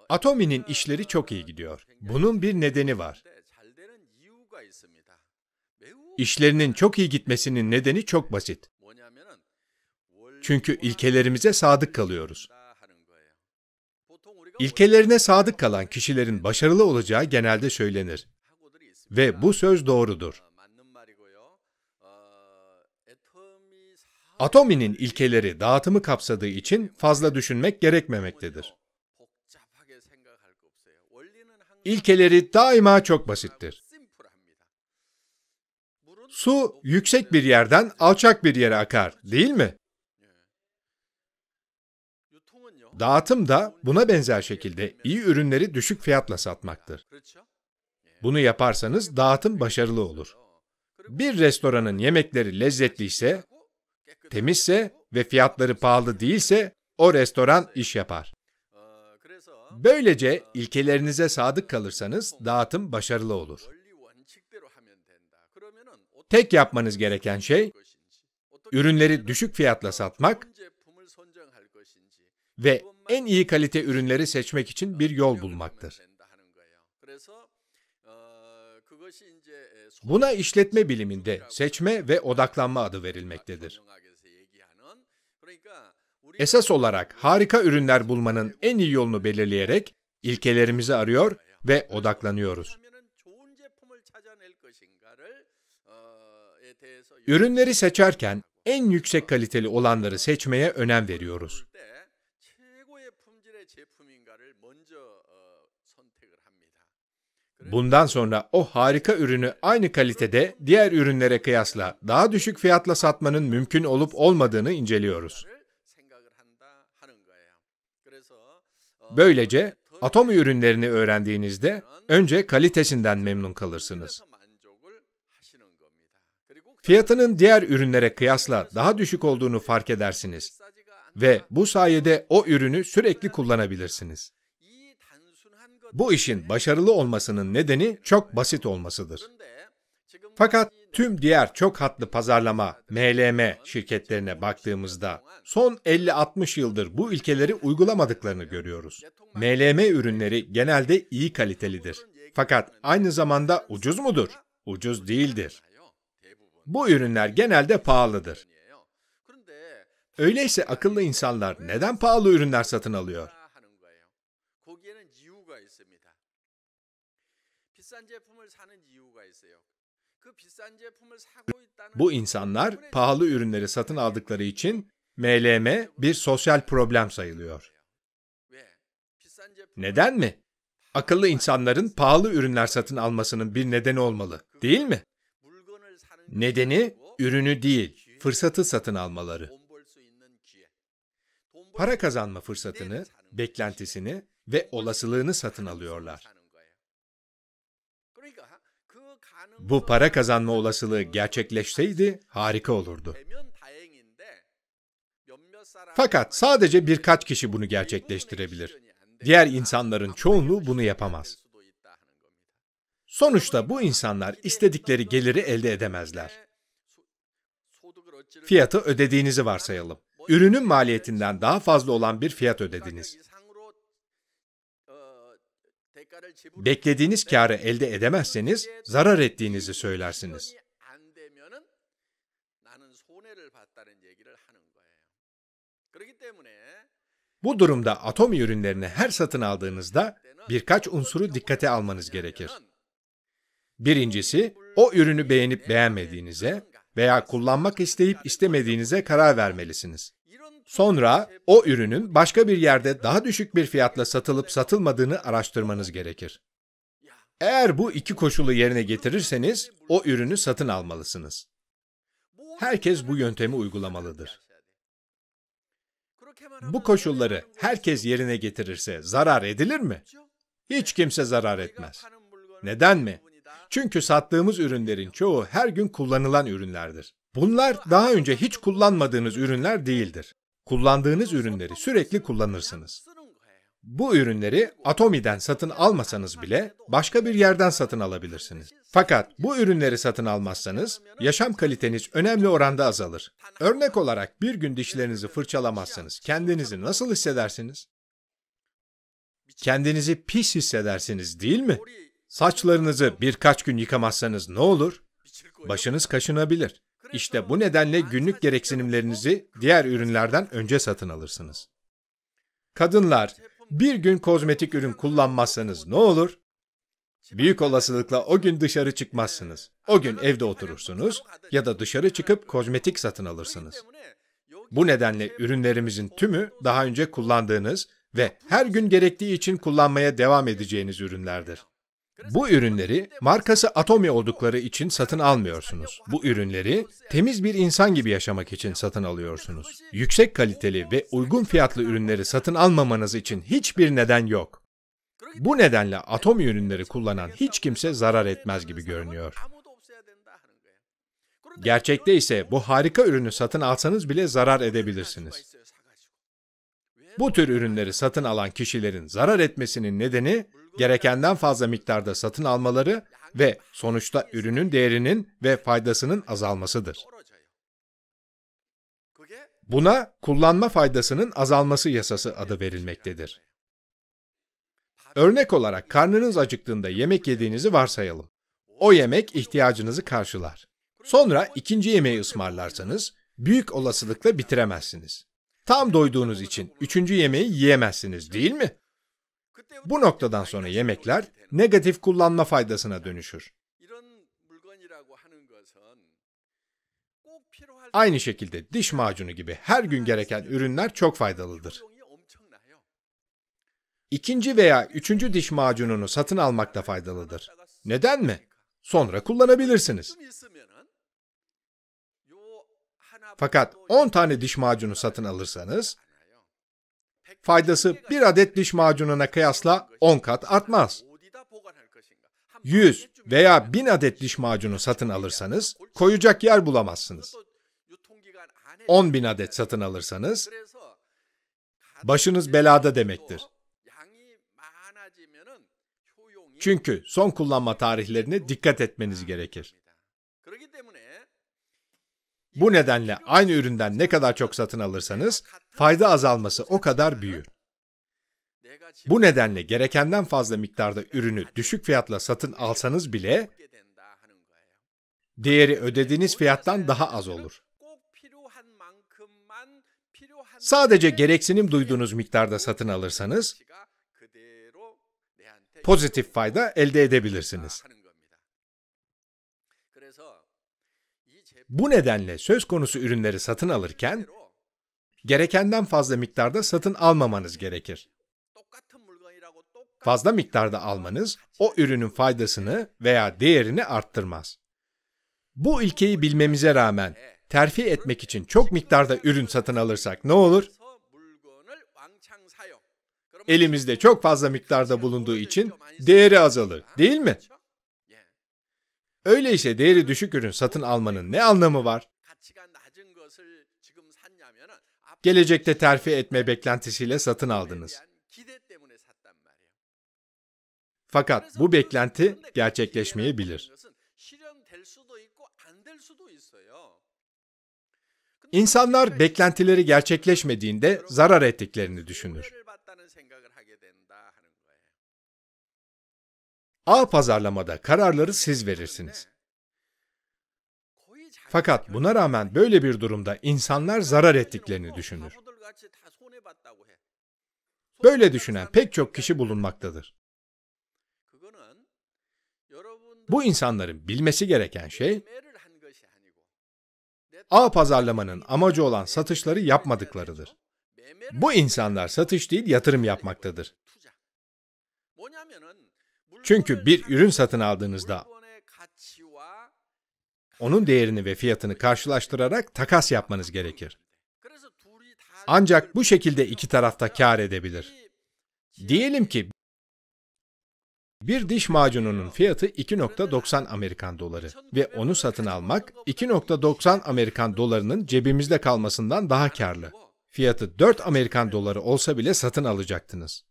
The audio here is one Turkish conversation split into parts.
Atomi'nin işleri çok iyi gidiyor. Bunun bir nedeni var. İşlerinin çok iyi gitmesinin nedeni çok basit. Çünkü ilkelerimize sadık kalıyoruz. İlkelerine sadık kalan kişilerin başarılı olacağı genelde söylenir. Ve bu söz doğrudur. Atomi'nin ilkeleri dağıtımı kapsadığı için fazla düşünmek gerekmemektedir. İlkeleri daima çok basittir. Su yüksek bir yerden alçak bir yere akar, değil mi? Dağıtım da buna benzer şekilde iyi ürünleri düşük fiyatla satmaktır. Bunu yaparsanız dağıtım başarılı olur. Bir restoranın yemekleri lezzetliyse, temizse ve fiyatları pahalı değilse o restoran iş yapar. Böylece ilkelerinize sadık kalırsanız dağıtım başarılı olur. Tek yapmanız gereken şey, ürünleri düşük fiyatla satmak ve en iyi kalite ürünleri seçmek için bir yol bulmaktır. Buna işletme biliminde seçme ve odaklanma adı verilmektedir. Esas olarak harika ürünler bulmanın en iyi yolunu belirleyerek ilkelerimizi arıyor ve odaklanıyoruz. Ürünleri seçerken en yüksek kaliteli olanları seçmeye önem veriyoruz. Bundan sonra o harika ürünü aynı kalitede diğer ürünlere kıyasla daha düşük fiyatla satmanın mümkün olup olmadığını inceliyoruz. Böylece Atomi ürünlerini öğrendiğinizde önce kalitesinden memnun kalırsınız. Fiyatının diğer ürünlere kıyasla daha düşük olduğunu fark edersiniz ve bu sayede o ürünü sürekli kullanabilirsiniz. Bu işin başarılı olmasının nedeni çok basit olmasıdır. Fakat tüm diğer çok hatlı pazarlama, MLM şirketlerine baktığımızda son 50-60 yıldır bu ilkeleri uygulamadıklarını görüyoruz. MLM ürünleri genelde iyi kalitelidir. Fakat aynı zamanda ucuz mudur? Ucuz değildir. Bu ürünler genelde pahalıdır. Öyleyse akıllı insanlar neden pahalı ürünler satın alıyor? Bu insanlar pahalı ürünleri satın aldıkları için MLM bir sosyal problem sayılıyor. Neden mi? Akıllı insanların pahalı ürünler satın almasının bir nedeni olmalı, değil mi? Nedeni ürünü değil, fırsatı satın almaları. Para kazanma fırsatını, beklentisini ve olasılığını satın alıyorlar. Bu para kazanma olasılığı gerçekleşseydi harika olurdu. Fakat sadece birkaç kişi bunu gerçekleştirebilir. Diğer insanların çoğunluğu bunu yapamaz. Sonuçta bu insanlar istedikleri geliri elde edemezler. Fiyatı ödediğinizi varsayalım. Ürünün maliyetinden daha fazla olan bir fiyat ödediniz. Beklediğiniz kârı elde edemezseniz zarar ettiğinizi söylersiniz. Bu durumda Atomi ürünlerini her satın aldığınızda birkaç unsuru dikkate almanız gerekir. Birincisi, o ürünü beğenip beğenmediğinize veya kullanmak isteyip istemediğinize karar vermelisiniz. Sonra o ürünün başka bir yerde daha düşük bir fiyatla satılıp satılmadığını araştırmanız gerekir. Eğer bu iki koşulu yerine getirirseniz o ürünü satın almalısınız. Herkes bu yöntemi uygulamalıdır. Bu koşulları herkes yerine getirirse zarar edilir mi? Hiç kimse zarar etmez. Neden mi? Çünkü sattığımız ürünlerin çoğu her gün kullanılan ürünlerdir. Bunlar daha önce hiç kullanmadığınız ürünler değildir. Kullandığınız ürünleri sürekli kullanırsınız. Bu ürünleri Atomi'den satın almasanız bile başka bir yerden satın alabilirsiniz. Fakat bu ürünleri satın almazsanız yaşam kaliteniz önemli oranda azalır. Örnek olarak bir gün dişlerinizi fırçalamazsanız kendinizi nasıl hissedersiniz? Kendinizi pis hissedersiniz, değil mi? Saçlarınızı birkaç gün yıkamazsanız ne olur? Başınız kaşınabilir. İşte bu nedenle günlük gereksinimlerinizi diğer ürünlerden önce satın alırsınız. Kadınlar, bir gün kozmetik ürün kullanmazsanız ne olur? Büyük olasılıkla o gün dışarı çıkmazsınız. O gün evde oturursunuz ya da dışarı çıkıp kozmetik satın alırsınız. Bu nedenle ürünlerimizin tümü daha önce kullandığınız ve her gün gerektiği için kullanmaya devam edeceğiniz ürünlerdir. Bu ürünleri markası Atomi oldukları için satın almıyorsunuz. Bu ürünleri temiz bir insan gibi yaşamak için satın alıyorsunuz. Yüksek kaliteli ve uygun fiyatlı ürünleri satın almamanız için hiçbir neden yok. Bu nedenle Atomi ürünleri kullanan hiç kimse zarar etmez gibi görünüyor. Gerçekte ise bu harika ürünü satın alsanız bile zarar edebilirsiniz. Bu tür ürünleri satın alan kişilerin zarar etmesinin nedeni, gerekenden fazla miktarda satın almaları ve sonuçta ürünün değerinin ve faydasının azalmasıdır. Buna kullanma faydasının azalması yasası adı verilmektedir. Örnek olarak karnınız acıktığında yemek yediğinizi varsayalım. O yemek ihtiyacınızı karşılar. Sonra ikinci yemeği ısmarlarsanız büyük olasılıkla bitiremezsiniz. Tam doyduğunuz için üçüncü yemeği yiyemezsiniz, değil mi? Bu noktadan sonra yemekler negatif kullanma faydasına dönüşür. Aynı şekilde diş macunu gibi her gün gereken ürünler çok faydalıdır. İkinci veya üçüncü diş macununu satın almak da faydalıdır. Neden mi? Sonra kullanabilirsiniz. Fakat 10 tane diş macunu satın alırsanız, faydası bir adet diş macununa kıyasla 10 kat artmaz. 100 veya 1000 adet diş macunu satın alırsanız, koyacak yer bulamazsınız. 10.000 adet satın alırsanız, başınız belada demektir. Çünkü son kullanma tarihlerine dikkat etmeniz gerekir. Bu nedenle aynı üründen ne kadar çok satın alırsanız, fayda azalması o kadar büyür. Bu nedenle gerekenden fazla miktarda ürünü düşük fiyatla satın alsanız bile, değeri ödediğiniz fiyattan daha az olur. Sadece gereksinim duyduğunuz miktarda satın alırsanız, pozitif fayda elde edebilirsiniz. Bu nedenle söz konusu ürünleri satın alırken, gerekenden fazla miktarda satın almamanız gerekir. Fazla miktarda almanız, o ürünün faydasını veya değerini arttırmaz. Bu ilkeyi bilmemize rağmen, terfi etmek için çok miktarda ürün satın alırsak ne olur? Elimizde çok fazla miktarda bulunduğu için değeri azalır, değil mi? Öyleyse değeri düşük ürün satın almanın ne anlamı var? Gelecekte terfi etme beklentisiyle satın aldınız. Fakat bu beklenti gerçekleşmeyebilir. İnsanlar beklentileri gerçekleşmediğinde zarar ettiklerini düşünür. Ağ pazarlamada kararları siz verirsiniz. Fakat buna rağmen böyle bir durumda insanlar zarar ettiklerini düşünür. Böyle düşünen pek çok kişi bulunmaktadır. Bu insanların bilmesi gereken şey, ağ pazarlamanın amacı olan satışları yapmadıklarıdır. Bu insanlar satış değil, yatırım yapmaktadır. Çünkü bir ürün satın aldığınızda, onun değerini ve fiyatını karşılaştırarak takas yapmanız gerekir. Ancak bu şekilde iki taraf da kâr edebilir. Diyelim ki, bir diş macununun fiyatı 2.90 Amerikan doları ve onu satın almak 2.90 Amerikan dolarının cebimizde kalmasından daha kârlı. Fiyatı 4 Amerikan doları olsa bile satın alacaktınız.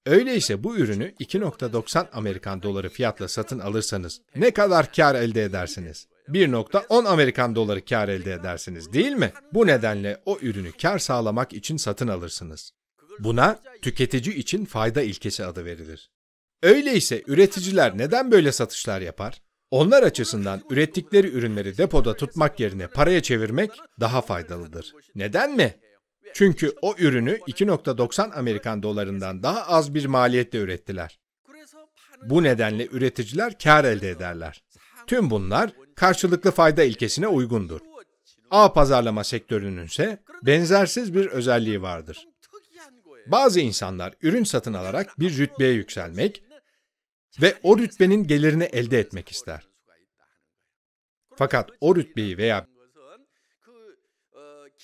Öyleyse bu ürünü 2.90 Amerikan doları fiyatla satın alırsanız ne kadar kar elde edersiniz? 1.10 Amerikan doları kar elde edersiniz, değil mi? Bu nedenle o ürünü kar sağlamak için satın alırsınız. Buna tüketici için fayda ilkesi adı verilir. Öyleyse üreticiler neden böyle satışlar yapar? Onlar açısından ürettikleri ürünleri depoda tutmak yerine paraya çevirmek daha faydalıdır. Neden mi? Çünkü o ürünü 2.90 Amerikan dolarından daha az bir maliyetle ürettiler. Bu nedenle üreticiler kar elde ederler. Tüm bunlar karşılıklı fayda ilkesine uygundur. Ağ pazarlama sektörünün ise benzersiz bir özelliği vardır. Bazı insanlar ürün satın alarak bir rütbeye yükselmek ve o rütbenin gelirini elde etmek ister. Fakat o rütbeyi veya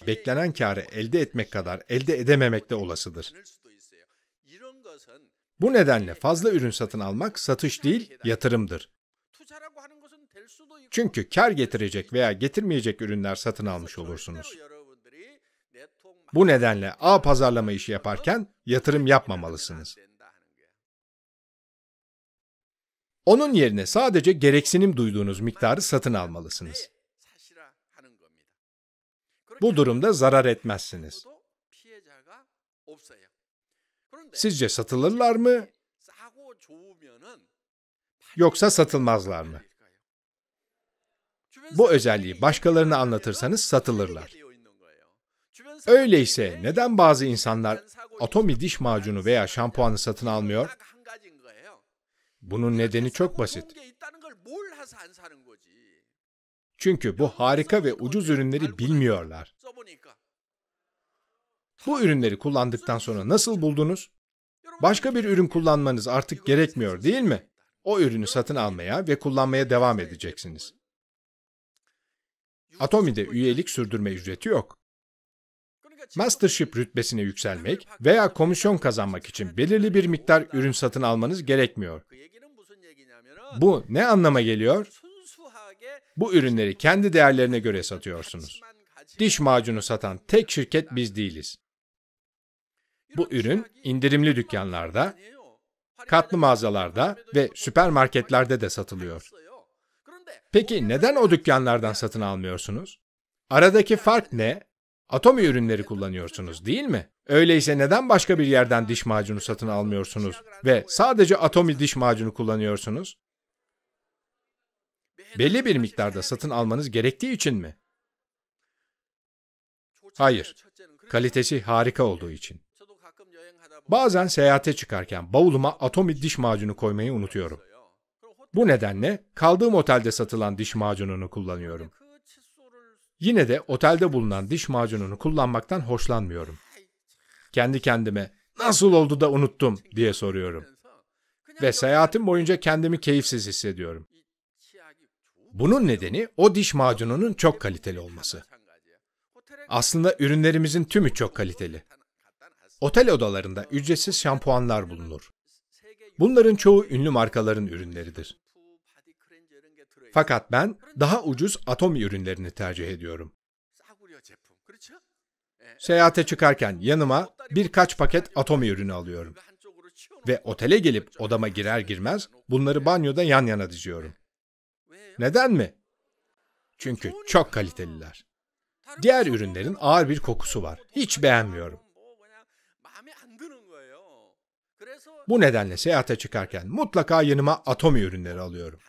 beklenen kârı elde etmek kadar elde edememek de olasıdır. Bu nedenle fazla ürün satın almak satış değil, yatırımdır. Çünkü kar getirecek veya getirmeyecek ürünler satın almış olursunuz. Bu nedenle ağ pazarlama işi yaparken yatırım yapmamalısınız. Onun yerine sadece gereksinim duyduğunuz miktarı satın almalısınız. Bu durumda zarar etmezsiniz. Sizce satılırlar mı? Yoksa satılmazlar mı? Bu özelliği başkalarına anlatırsanız satılırlar. Öyleyse neden bazı insanlar Atomi diş macunu veya şampuanı satın almıyor? Bunun nedeni çok basit. Çünkü bu harika ve ucuz ürünleri bilmiyorlar. Bu ürünleri kullandıktan sonra nasıl buldunuz? Başka bir ürün kullanmanız artık gerekmiyor, değil mi? O ürünü satın almaya ve kullanmaya devam edeceksiniz. Atomi'de üyelik sürdürme ücreti yok. Mastership rütbesine yükselmek veya komisyon kazanmak için belirli bir miktar ürün satın almanız gerekmiyor. Bu ne anlama geliyor? Bu ürünleri kendi değerlerine göre satıyorsunuz. Diş macunu satan tek şirket biz değiliz. Bu ürün indirimli dükkanlarda, katlı mağazalarda ve süpermarketlerde de satılıyor. Peki neden o dükkanlardan satın almıyorsunuz? Aradaki fark ne? Atomi ürünleri kullanıyorsunuz, değil mi? Öyleyse neden başka bir yerden diş macunu satın almıyorsunuz ve sadece Atomi diş macunu kullanıyorsunuz? Belli bir miktarda satın almanız gerektiği için mi? Hayır, kalitesi harika olduğu için. Bazen seyahate çıkarken bavuluma Atomi diş macunu koymayı unutuyorum. Bu nedenle kaldığım otelde satılan diş macununu kullanıyorum. Yine de otelde bulunan diş macununu kullanmaktan hoşlanmıyorum. Kendi kendime nasıl oldu da unuttum diye soruyorum. Ve seyahatim boyunca kendimi keyifsiz hissediyorum. Bunun nedeni o diş macununun çok kaliteli olması. Aslında ürünlerimizin tümü çok kaliteli. Otel odalarında ücretsiz şampuanlar bulunur. Bunların çoğu ünlü markaların ürünleridir. Fakat ben daha ucuz Atomi ürünlerini tercih ediyorum. Seyahate çıkarken yanıma birkaç paket Atomi ürünü alıyorum. Ve otele gelip odama girer girmez bunları banyoda yan yana diziyorum. Neden mi? Çünkü çok kaliteliler. Diğer ürünlerin ağır bir kokusu var. Hiç beğenmiyorum. Bu nedenle seyahate çıkarken mutlaka yanıma Atomi ürünleri alıyorum.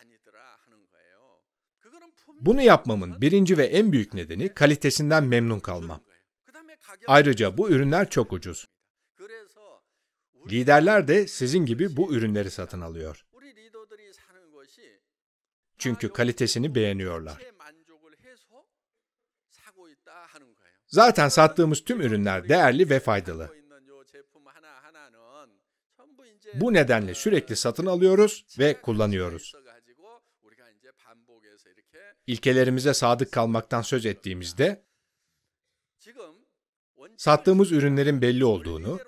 Bunu yapmamın birinci ve en büyük nedeni kalitesinden memnun kalmam. Ayrıca bu ürünler çok ucuz. Liderler de sizin gibi bu ürünleri satın alıyor. Çünkü kalitesini beğeniyorlar. Zaten sattığımız tüm ürünler değerli ve faydalı. Bu nedenle sürekli satın alıyoruz ve kullanıyoruz. İlkelerimize sadık kalmaktan söz ettiğimizde, sattığımız ürünlerin belli olduğunu,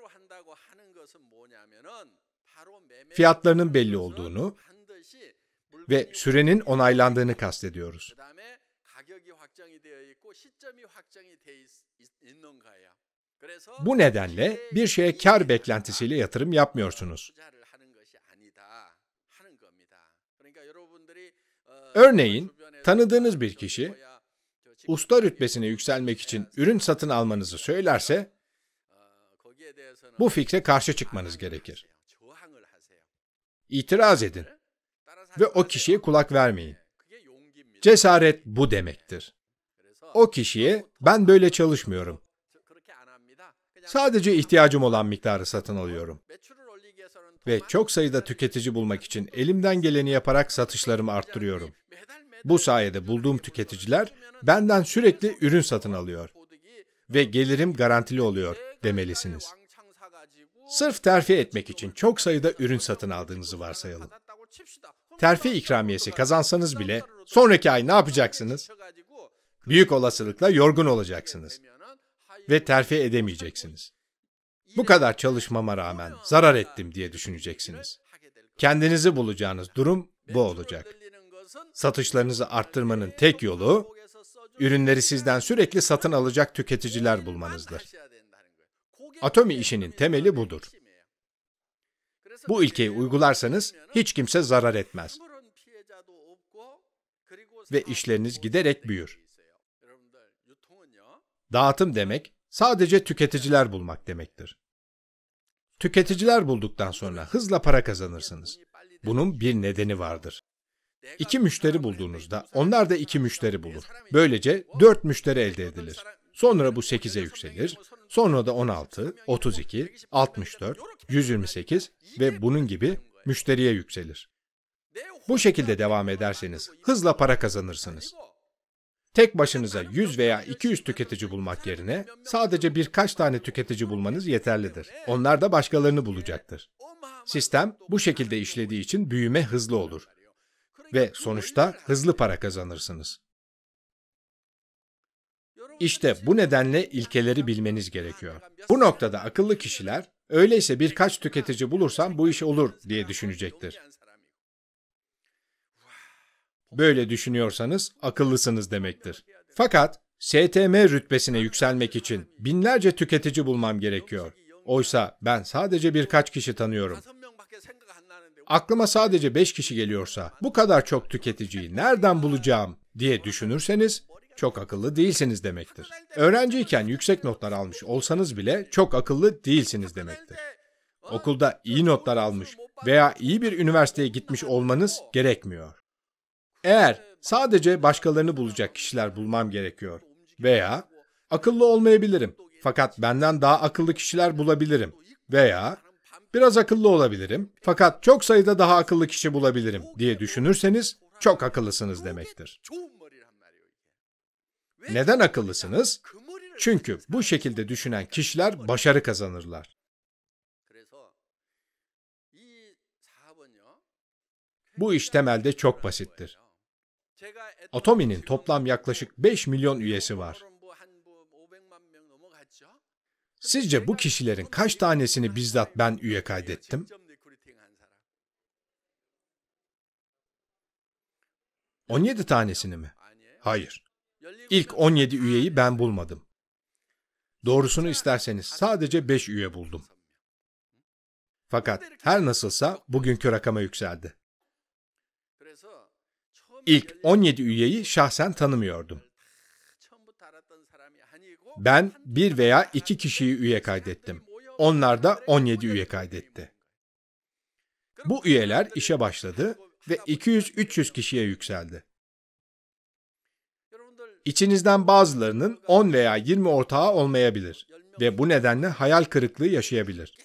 fiyatlarının belli olduğunu ve sürenin onaylandığını kastediyoruz. Bu nedenle bir şeye kar beklentisiyle yatırım yapmıyorsunuz. Örneğin, tanıdığınız bir kişi, usta rütbesine yükselmek için ürün satın almanızı söylerse, bu fikre karşı çıkmanız gerekir. İtiraz edin ve o kişiye kulak vermeyin. Cesaret bu demektir. O kişiye, ben böyle çalışmıyorum. Sadece ihtiyacım olan miktarı satın alıyorum. Ve çok sayıda tüketici bulmak için elimden geleni yaparak satışlarımı arttırıyorum. Bu sayede bulduğum tüketiciler benden sürekli ürün satın alıyor. Ve gelirim garantili oluyor demelisiniz. Sırf terfi etmek için çok sayıda ürün satın aldığınızı varsayalım. Terfi ikramiyesi kazansanız bile sonraki ay ne yapacaksınız? Büyük olasılıkla yorgun olacaksınız. Ve terfi edemeyeceksiniz. Bu kadar çalışmama rağmen zarar ettim diye düşüneceksiniz. Kendinizi bulacağınız durum bu olacak. Satışlarınızı arttırmanın tek yolu, ürünleri sizden sürekli satın alacak tüketiciler bulmanızdır. Atomi işinin temeli budur. Bu ilkeyi uygularsanız hiç kimse zarar etmez. Ve işleriniz giderek büyür. Dağıtım demek, sadece tüketiciler bulmak demektir. Tüketiciler bulduktan sonra hızla para kazanırsınız. Bunun bir nedeni vardır. 2 müşteri bulduğunuzda onlar da 2 müşteri bulur. Böylece 4 müşteri elde edilir. Sonra bu 8'e yükselir. Sonra da 16, 32, 64, 128 ve bunun gibi müşteriye yükselir. Bu şekilde devam ederseniz hızla para kazanırsınız. Tek başınıza 100 veya 200 tüketici bulmak yerine sadece birkaç tane tüketici bulmanız yeterlidir. Onlar da başkalarını bulacaktır. Sistem bu şekilde işlediği için büyüme hızlı olur. Ve sonuçta hızlı para kazanırsınız. İşte bu nedenle ilkeleri bilmeniz gerekiyor. Bu noktada akıllı kişiler, öyleyse birkaç tüketici bulursam bu iş olur diye düşünecektir. Böyle düşünüyorsanız akıllısınız demektir. Fakat STM rütbesine yükselmek için binlerce tüketici bulmam gerekiyor. Oysa ben sadece birkaç kişi tanıyorum. Aklıma sadece 5 kişi geliyorsa bu kadar çok tüketiciyi nereden bulacağım diye düşünürseniz çok akıllı değilsiniz demektir. Öğrenciyken yüksek notlar almış olsanız bile çok akıllı değilsiniz demektir. Okulda iyi notlar almış veya iyi bir üniversiteye gitmiş olmanız gerekmiyor. Eğer sadece başkalarını bulacak kişiler bulmam gerekiyor veya akıllı olmayabilirim fakat benden daha akıllı kişiler bulabilirim veya biraz akıllı olabilirim fakat çok sayıda daha akıllı kişi bulabilirim diye düşünürseniz çok akıllısınız demektir. Neden akıllısınız? Çünkü bu şekilde düşünen kişiler başarı kazanırlar. Bu iş temelde çok basittir. Atomi'nin toplam yaklaşık 5 milyon üyesi var. Sizce bu kişilerin kaç tanesini bizzat ben üye kaydettim? 17 tanesini mi? Hayır. İlk 17 üyeyi ben bulmadım. Doğrusunu isterseniz sadece 5 üye buldum. Fakat her nasılsa bugünkü rakama yükseldi. İlk 17 üyeyi şahsen tanımıyordum. Ben 1 veya 2 kişiyi üye kaydettim. Onlar da 17 üye kaydetti. Bu üyeler işe başladı ve 200-300 kişiye yükseldi. İçinizden bazılarının 10 veya 20 ortağı olmayabilir ve bu nedenle hayal kırıklığı yaşayabilir.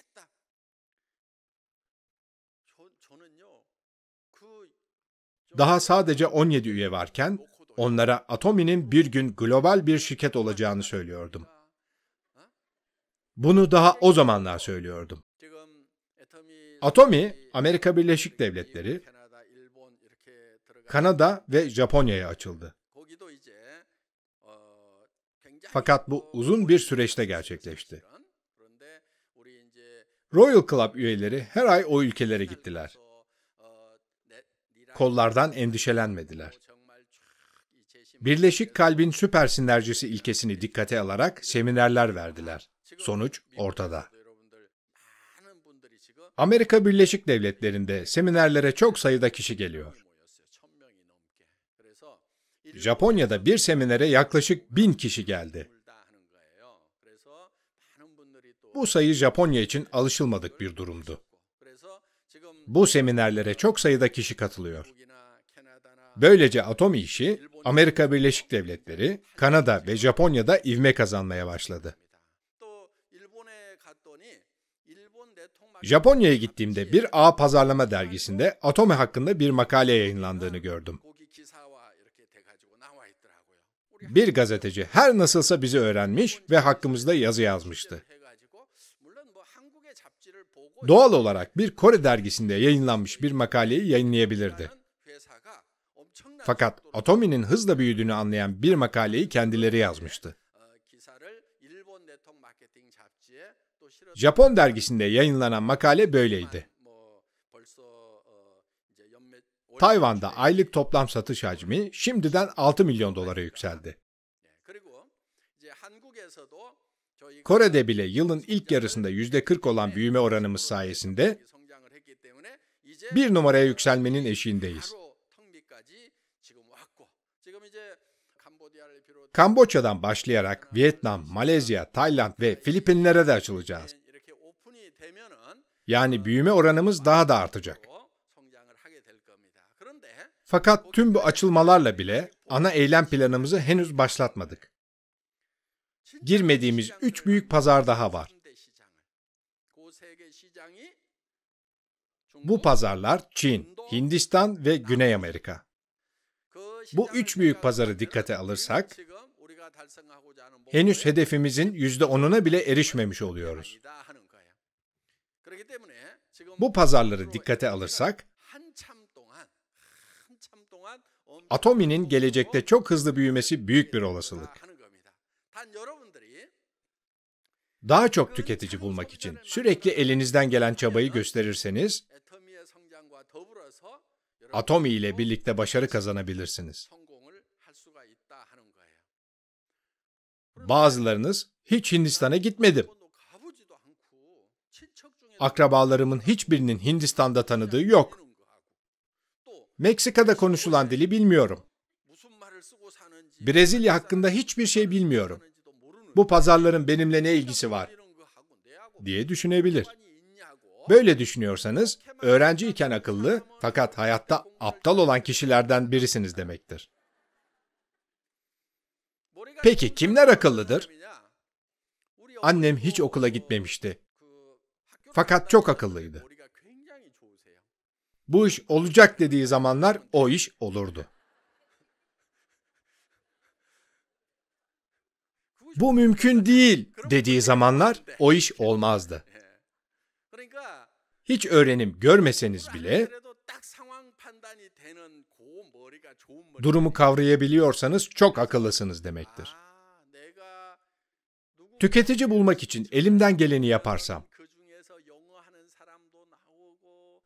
Daha sadece 17 üye varken, onlara Atomi'nin bir gün global bir şirket olacağını söylüyordum. Bunu daha o zamanlar söylüyordum. Atomi, Amerika Birleşik Devletleri, Kanada ve Japonya'ya açıldı. Fakat bu uzun bir süreçte gerçekleşti. Royal Club üyeleri her ay o ülkelere gittiler. Kollardan endişelenmediler. Birleşik kalbin süper sinerjisi ilkesini dikkate alarak seminerler verdiler. Sonuç ortada. Amerika Birleşik Devletleri'nde seminerlere çok sayıda kişi geliyor. Japonya'da bir seminere yaklaşık 1000 kişi geldi. Bu sayı Japonya için alışılmadık bir durumdu. Bu seminerlere çok sayıda kişi katılıyor. Böylece Atomi işi Amerika Birleşik Devletleri, Kanada ve Japonya'da ivme kazanmaya başladı. Japonya'ya gittiğimde bir ağ pazarlama dergisinde Atomi hakkında bir makale yayınlandığını gördüm. Bir gazeteci her nasılsa bizi öğrenmiş ve hakkımızda yazı yazmıştı. Doğal olarak bir Kore dergisinde yayınlanmış bir makaleyi yayınlayabilirdi. Fakat Atomi'nin hızla büyüdüğünü anlayan bir makaleyi kendileri yazmıştı. Japon dergisinde yayınlanan makale böyleydi. Tayvan'da aylık toplam satış hacmi şimdiden 6 milyon dolara yükseldi. Kore'de bile yılın ilk yarısında %40 olan büyüme oranımız sayesinde bir numaraya yükselmenin eşiğindeyiz. Kamboçya'dan başlayarak Vietnam, Malezya, Tayland ve Filipinlere de açılacağız. Yani büyüme oranımız daha da artacak. Fakat tüm bu açılmalarla bile ana eylem planımızı henüz başlatmadık. Girmediğimiz 3 büyük pazar daha var. Bu pazarlar Çin, Hindistan ve Güney Amerika. Bu 3 büyük pazarı dikkate alırsak, henüz hedefimizin %10'una bile erişmemiş oluyoruz. Bu pazarları dikkate alırsak, Atomi'nin gelecekte çok hızlı büyümesi büyük bir olasılık. Daha çok tüketici bulmak için sürekli elinizden gelen çabayı gösterirseniz, Atomi ile birlikte başarı kazanabilirsiniz. Bazılarınız, hiç Hindistan'a gitmedim. Akrabalarımın hiçbirinin Hindistan'da tanıdığı yok. Meksika'da konuşulan dili bilmiyorum. Brezilya hakkında hiçbir şey bilmiyorum. Bu pazarların benimle ne ilgisi var diye düşünebilir. Böyle düşünüyorsanız, öğrenciyken akıllı fakat hayatta aptal olan kişilerden birisiniz demektir. Peki kimler akıllıdır? Annem hiç okula gitmemişti. Fakat çok akıllıydı. Bu iş olacak dediği zamanlar o iş olurdu. Bu mümkün değil dediği zamanlar o iş olmazdı. Hiç öğrenim görmeseniz bile, durumu kavrayabiliyorsanız çok akıllısınız demektir. Tüketici bulmak için elimden geleni yaparsam,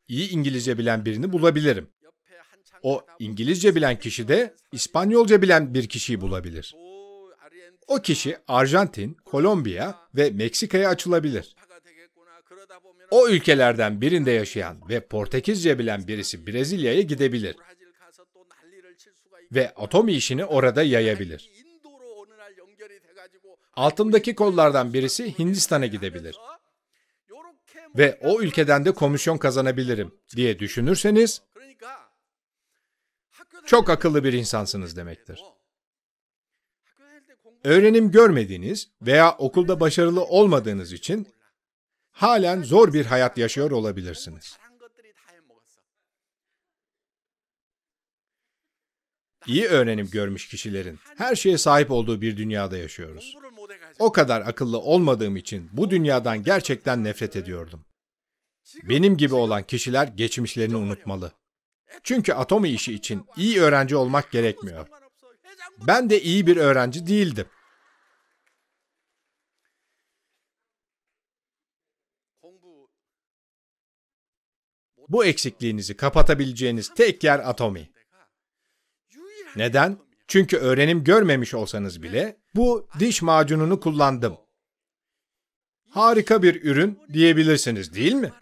iyi İngilizce bilen birini bulabilirim. O İngilizce bilen kişi de İspanyolca bilen bir kişiyi bulabilir. O kişi Arjantin, Kolombiya ve Meksika'ya açılabilir. O ülkelerden birinde yaşayan ve Portekizce bilen birisi Brezilya'ya gidebilir. Ve Atomi işini orada yayabilir. Altındaki kollardan birisi Hindistan'a gidebilir. Ve o ülkeden de komisyon kazanabilirim diye düşünürseniz, çok akıllı bir insansınız demektir. Öğrenim görmediğiniz veya okulda başarılı olmadığınız için halen zor bir hayat yaşıyor olabilirsiniz. İyi öğrenim görmüş kişilerin her şeye sahip olduğu bir dünyada yaşıyoruz. O kadar akıllı olmadığım için bu dünyadan gerçekten nefret ediyordum. Benim gibi olan kişiler geçmişlerini unutmalı. Çünkü Atomi işi için iyi öğrenci olmak gerekmiyor. Ben de iyi bir öğrenci değildim. Bu eksikliğinizi kapatabileceğiniz tek yer Atomi. Neden? Çünkü öğrenim görmemiş olsanız bile bu diş macununu kullandım. Harika bir ürün diyebilirsiniz, değil mi?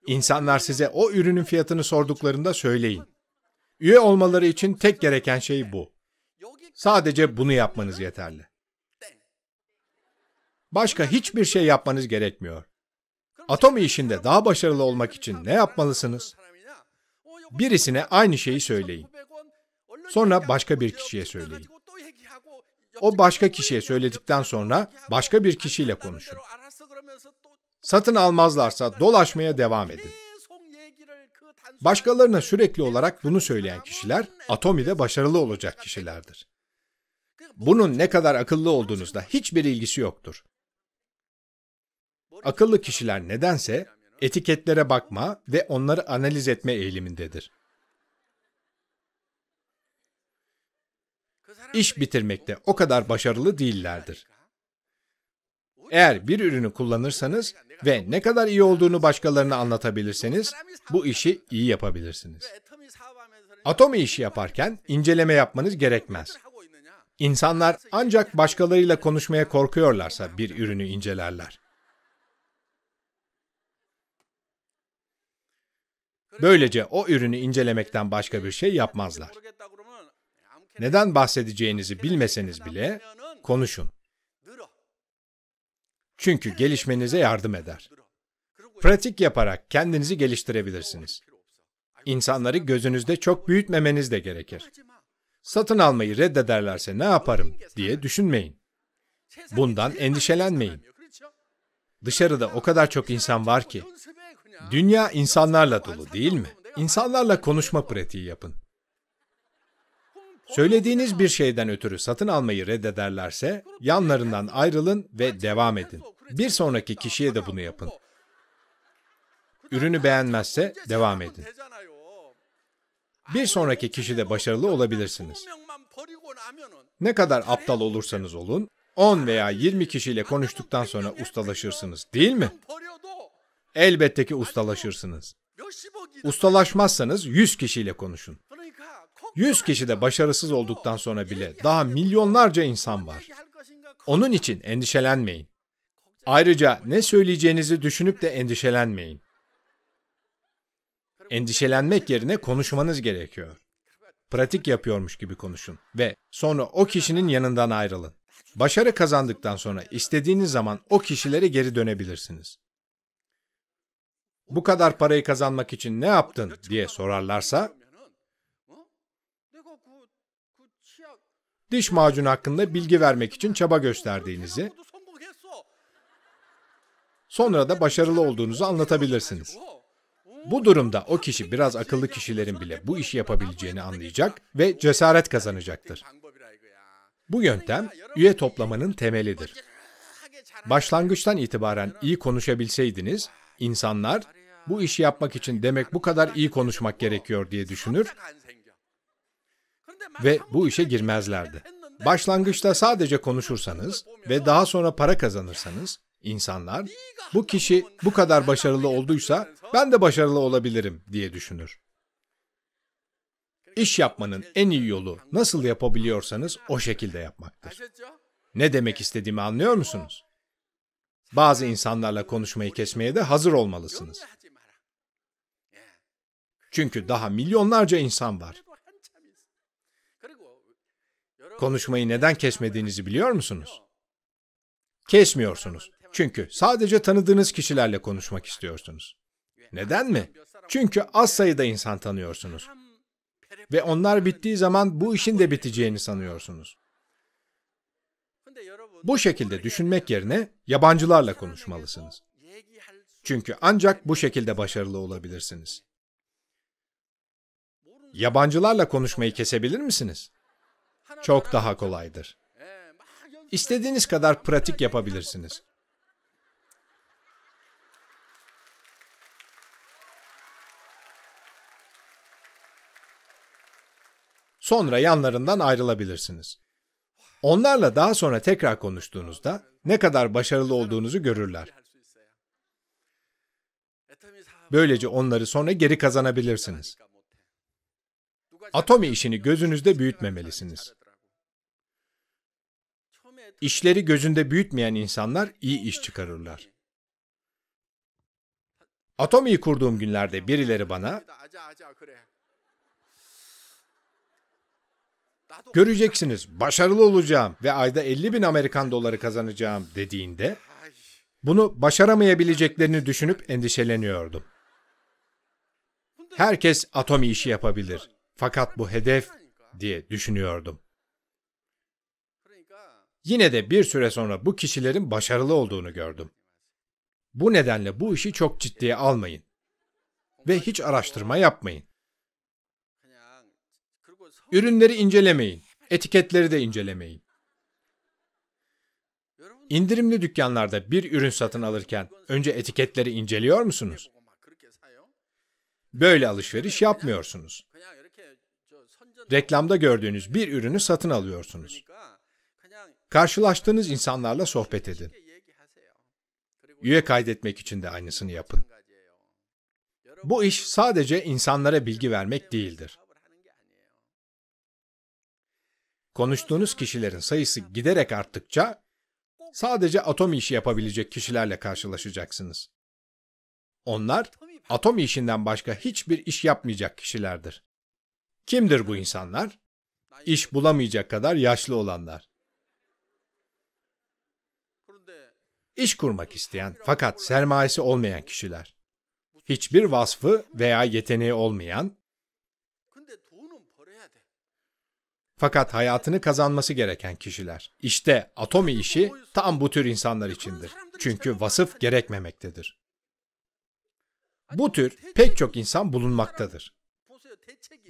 İnsanlar size o ürünün fiyatını sorduklarında söyleyin. Üye olmaları için tek gereken şey bu. Sadece bunu yapmanız yeterli. Başka hiçbir şey yapmanız gerekmiyor. Atomi işinde daha başarılı olmak için ne yapmalısınız? Birisine aynı şeyi söyleyin. Sonra başka bir kişiye söyleyin. O başka kişiye söyledikten sonra başka bir kişiyle konuşun. Satın almazlarsa dolaşmaya devam edin. Başkalarına sürekli olarak bunu söyleyen kişiler, Atomi'de başarılı olacak kişilerdir. Bunun ne kadar akıllı olduğunuzla hiçbir ilgisi yoktur. Akıllı kişiler nedense etiketlere bakma ve onları analiz etme eğilimindedir. İş bitirmekte o kadar başarılı değillerdir. Eğer bir ürünü kullanırsanız ve ne kadar iyi olduğunu başkalarına anlatabilirseniz, bu işi iyi yapabilirsiniz. Atomi işi yaparken inceleme yapmanız gerekmez. İnsanlar ancak başkalarıyla konuşmaya korkuyorlarsa bir ürünü incelerler. Böylece o ürünü incelemekten başka bir şey yapmazlar. Neden bahsedeceğinizi bilmeseniz bile konuşun. Çünkü gelişmenize yardım eder. Pratik yaparak kendinizi geliştirebilirsiniz. İnsanları gözünüzde çok büyütmemeniz de gerekir. Satın almayı reddederlerse ne yaparım diye düşünmeyin. Bundan endişelenmeyin. Dışarıda o kadar çok insan var ki. Dünya insanlarla dolu, değil mi? İnsanlarla konuşma pratiği yapın. Söylediğiniz bir şeyden ötürü satın almayı reddederlerse, yanlarından ayrılın ve devam edin. Bir sonraki kişiye de bunu yapın. Ürünü beğenmezse devam edin. Bir sonraki kişide başarılı olabilirsiniz. Ne kadar aptal olursanız olun, 10 veya 20 kişiyle konuştuktan sonra ustalaşırsınız, değil mi? Elbette ki ustalaşırsınız. Ustalaşmazsanız 100 kişiyle konuşun. 100 kişi de başarısız olduktan sonra bile daha milyonlarca insan var. Onun için endişelenmeyin. Ayrıca ne söyleyeceğinizi düşünüp de endişelenmeyin. Endişelenmek yerine konuşmanız gerekiyor. Pratik yapıyormuş gibi konuşun ve sonra o kişinin yanından ayrılın. Başarı kazandıktan sonra istediğiniz zaman o kişilere geri dönebilirsiniz. Bu kadar parayı kazanmak için ne yaptın diye sorarlarsa, diş macunu hakkında bilgi vermek için çaba gösterdiğinizi, sonra da başarılı olduğunuzu anlatabilirsiniz. Bu durumda o kişi biraz akıllı kişilerin bile bu işi yapabileceğini anlayacak ve cesaret kazanacaktır. Bu yöntem, üye toplamanın temelidir. Başlangıçtan itibaren iyi konuşabilseydiniz, insanlar, bu işi yapmak için demek bu kadar iyi konuşmak gerekiyor diye düşünür ve bu işe girmezlerdi. Başlangıçta sadece konuşursanız ve daha sonra para kazanırsanız, insanlar, bu kişi bu kadar başarılı olduysa ben de başarılı olabilirim diye düşünür. İş yapmanın en iyi yolu nasıl yapabiliyorsanız o şekilde yapmaktır. Ne demek istediğimi anlıyor musunuz? Bazı insanlarla konuşmayı kesmeye de hazır olmalısınız. Çünkü daha milyonlarca insan var. Konuşmayı neden kesmediğinizi biliyor musunuz? Kesmiyorsunuz. Çünkü sadece tanıdığınız kişilerle konuşmak istiyorsunuz. Neden mi? Çünkü az sayıda insan tanıyorsunuz. Ve onlar bittiği zaman bu işin de biteceğini sanıyorsunuz. Bu şekilde düşünmek yerine yabancılarla konuşmalısınız. Çünkü ancak bu şekilde başarılı olabilirsiniz. Yabancılarla konuşmayı kesebilir misiniz? Çok daha kolaydır. İstediğiniz kadar pratik yapabilirsiniz. Sonra yanlarından ayrılabilirsiniz. Onlarla daha sonra tekrar konuştuğunuzda ne kadar başarılı olduğunuzu görürler. Böylece onları sonra geri kazanabilirsiniz. Atomi işini gözünüzde büyütmemelisiniz. İşleri gözünde büyütmeyen insanlar iyi iş çıkarırlar. Atomi'yi kurduğum günlerde birileri bana, "Göreceksiniz, başarılı olacağım ve ayda 50.000 Amerikan doları kazanacağım" dediğinde, bunu başaramayabileceklerini düşünüp endişeleniyordum. Herkes Atomi işi yapabilir. Fakat bu hedef diye düşünüyordum. Yine de bir süre sonra bu kişilerin başarılı olduğunu gördüm. Bu nedenle bu işi çok ciddiye almayın ve hiç araştırma yapmayın. Ürünleri incelemeyin, etiketleri de incelemeyin. İndirimli dükkanlarda bir ürün satın alırken önce etiketleri inceliyor musunuz? Böyle alışveriş yapmıyorsunuz. Reklamda gördüğünüz bir ürünü satın alıyorsunuz. Karşılaştığınız insanlarla sohbet edin. Üye kaydetmek için de aynısını yapın. Bu iş sadece insanlara bilgi vermek değildir. Konuştuğunuz kişilerin sayısı giderek arttıkça, sadece Atomi işi yapabilecek kişilerle karşılaşacaksınız. Onlar, Atomi işinden başka hiçbir iş yapmayacak kişilerdir. Kimdir bu insanlar? İş bulamayacak kadar yaşlı olanlar. İş kurmak isteyen fakat sermayesi olmayan kişiler. Hiçbir vasfı veya yeteneği olmayan, fakat hayatını kazanması gereken kişiler. İşte Atomi işi tam bu tür insanlar içindir. Çünkü vasıf gerekmemektedir. Bu tür pek çok insan bulunmaktadır.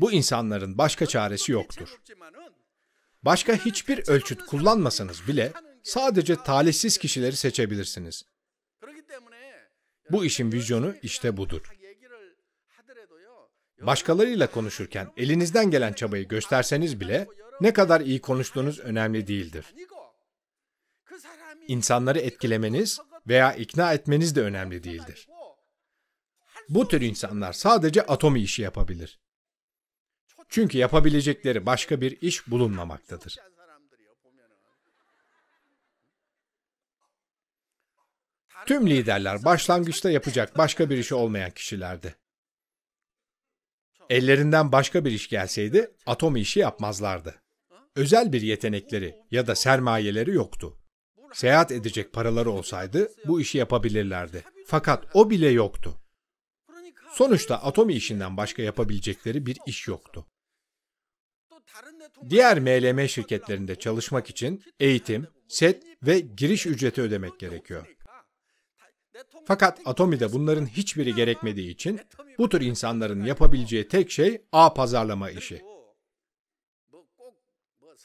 Bu insanların başka çaresi yoktur. Başka hiçbir ölçüt kullanmasanız bile sadece talihsiz kişileri seçebilirsiniz. Bu işin vizyonu işte budur. Başkalarıyla konuşurken elinizden gelen çabayı gösterseniz bile ne kadar iyi konuştuğunuz önemli değildir. İnsanları etkilemeniz veya ikna etmeniz de önemli değildir. Bu tür insanlar sadece Atomi işi yapabilir. Çünkü yapabilecekleri başka bir iş bulunmamaktadır. Tüm liderler başlangıçta yapacak başka bir işi olmayan kişilerdi. Ellerinden başka bir iş gelseydi Atomi işi yapmazlardı. Özel bir yetenekleri ya da sermayeleri yoktu. Seyahat edecek paraları olsaydı bu işi yapabilirlerdi. Fakat o bile yoktu. Sonuçta Atomi işinden başka yapabilecekleri bir iş yoktu. Diğer MLM şirketlerinde çalışmak için eğitim, set ve giriş ücreti ödemek gerekiyor. Fakat Atomi'de bunların hiçbiri gerekmediği için bu tür insanların yapabileceği tek şey ağ pazarlama işi.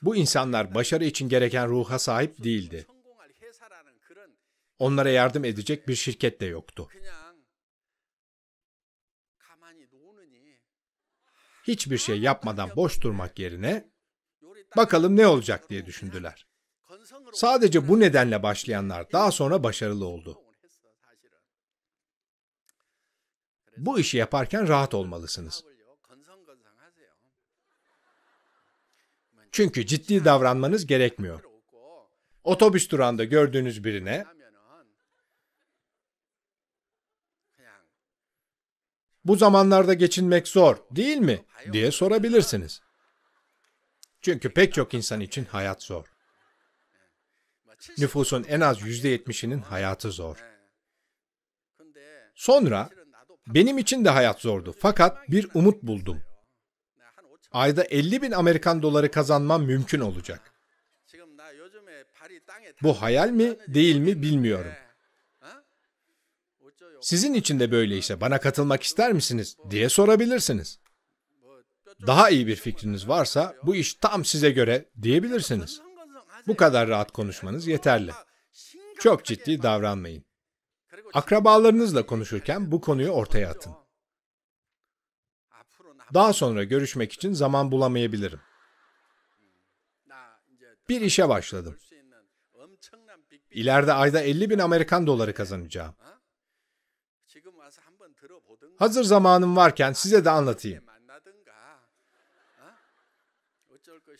Bu insanlar başarı için gereken ruha sahip değildi. Onlara yardım edecek bir şirket de yoktu. Hiçbir şey yapmadan boş durmak yerine bakalım ne olacak diye düşündüler. Sadece bu nedenle başlayanlar daha sonra başarılı oldu. Bu işi yaparken rahat olmalısınız. Çünkü ciddi davranmanız gerekmiyor. Otobüs durağında gördüğünüz birine, "Bu zamanlarda geçinmek zor, değil mi?" diye sorabilirsiniz. Çünkü pek çok insan için hayat zor. Nüfusun en az %70'inin hayatı zor. Sonra, "Benim için de hayat zordu fakat bir umut buldum. Ayda 50.000 Amerikan doları kazanmam mümkün olacak. Bu hayal mi, değil mi bilmiyorum. Sizin için de böyleyse bana katılmak ister misiniz?" diye sorabilirsiniz. Daha iyi bir fikriniz varsa bu iş tam size göre diyebilirsiniz. Bu kadar rahat konuşmanız yeterli. Çok ciddi davranmayın. Akrabalarınızla konuşurken bu konuyu ortaya atın. Daha sonra görüşmek için zaman bulamayabilirim. Bir işe başladım. İleride ayda 50.000 Amerikan doları kazanacağım. Hazır zamanım varken size de anlatayım.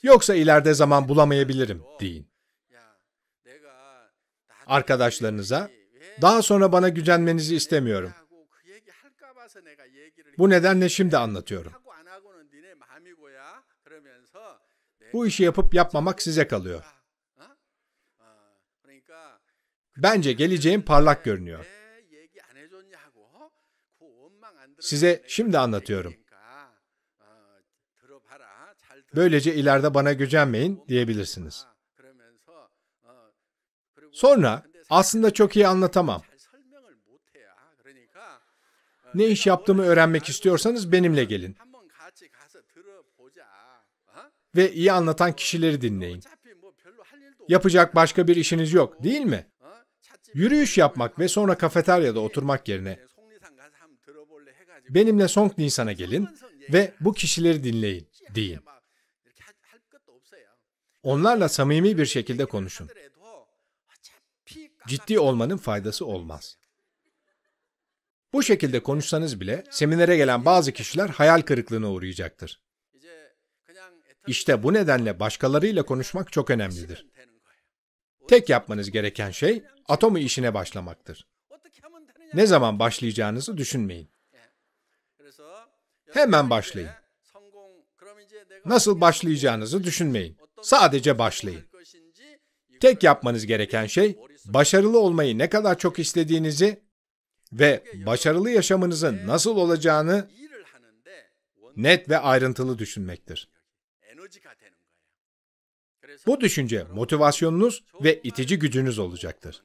Yoksa ileride zaman bulamayabilirim deyin. arkadaşlarınıza, daha sonra bana gücenmenizi istemiyorum. Bu nedenle şimdi anlatıyorum. Bu işi yapıp yapmamak size kalıyor. Bence geleceğim parlak görünüyor. Size şimdi anlatıyorum. Böylece ileride bana gücenmeyin diyebilirsiniz. Sonra aslında çok iyi anlatamam. Ne iş yaptığımı öğrenmek istiyorsanız benimle gelin. Ve iyi anlatan kişileri dinleyin. Yapacak başka bir işiniz yok, değil mi? Yürüyüş yapmak ve sonra kafeteryada oturmak yerine benimle Songnisan'a gelin ve bu kişileri dinleyin, deyin. Onlarla samimi bir şekilde konuşun. Ciddi olmanın faydası olmaz. Bu şekilde konuşsanız bile seminere gelen bazı kişiler hayal kırıklığına uğrayacaktır. İşte bu nedenle başkalarıyla konuşmak çok önemlidir. Tek yapmanız gereken şey Atomi işine başlamaktır. Ne zaman başlayacağınızı düşünmeyin. Hemen başlayın. Nasıl başlayacağınızı düşünmeyin. Sadece başlayın. Tek yapmanız gereken şey başarılı olmayı ne kadar çok istediğinizi ve başarılı yaşamınızın nasıl olacağını net ve ayrıntılı düşünmektir. Bu düşünce motivasyonunuz ve itici gücünüz olacaktır.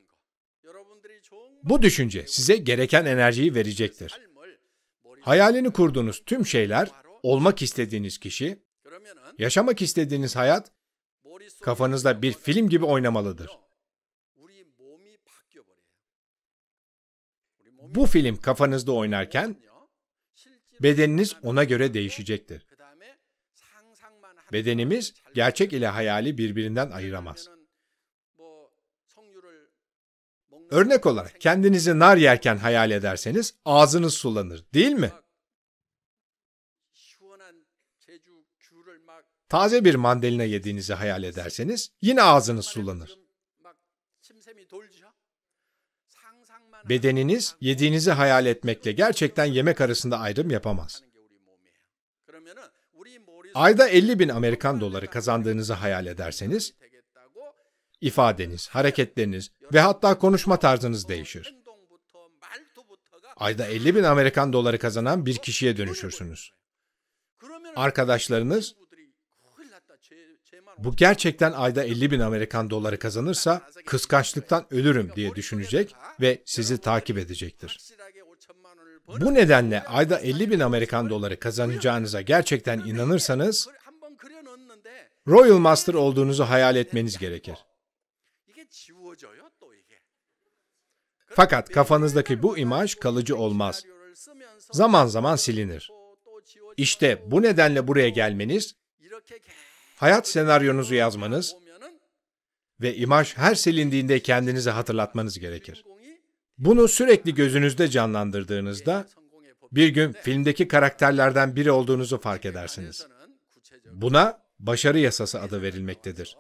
Bu düşünce size gereken enerjiyi verecektir. Hayalini kurduğunuz tüm şeyler, olmak istediğiniz kişi, yaşamak istediğiniz hayat, kafanızda bir film gibi oynamalıdır. Bu film kafanızda oynarken, bedeniniz ona göre değişecektir. Bedenimiz, gerçek ile hayali birbirinden ayıramaz. Örnek olarak, kendinizi nar yerken hayal ederseniz, ağzınız sulanır, değil mi? Taze bir mandalina yediğinizi hayal ederseniz, yine ağzınız sulanır. Bedeniniz, yediğinizi hayal etmekle gerçekten yemek arasında ayrım yapamaz. Ayda 50.000 Amerikan doları kazandığınızı hayal ederseniz, ifadeniz, hareketleriniz ve hatta konuşma tarzınız değişir. Ayda 50.000 Amerikan doları kazanan bir kişiye dönüşürsünüz. Arkadaşlarınız, bu gerçekten ayda 50.000 Amerikan doları kazanırsa kıskançlıktan ölürüm diye düşünecek ve sizi takip edecektir. Bu nedenle ayda 50.000 Amerikan doları kazanacağınıza gerçekten inanırsanız, Royal Master olduğunuzu hayal etmeniz gerekir. Fakat kafanızdaki bu imaj kalıcı olmaz. Zaman zaman silinir. İşte bu nedenle buraya gelmeniz, hayat senaryonuzu yazmanız ve imaj her silindiğinde kendinize hatırlatmanız gerekir. Bunu sürekli gözünüzde canlandırdığınızda, bir gün filmdeki karakterlerden biri olduğunuzu fark edersiniz. Buna başarı yasası adı verilmektedir.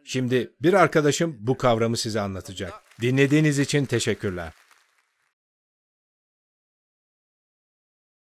Şimdi bir arkadaşım bu kavramı size anlatacak. Dinlediğiniz için teşekkürler.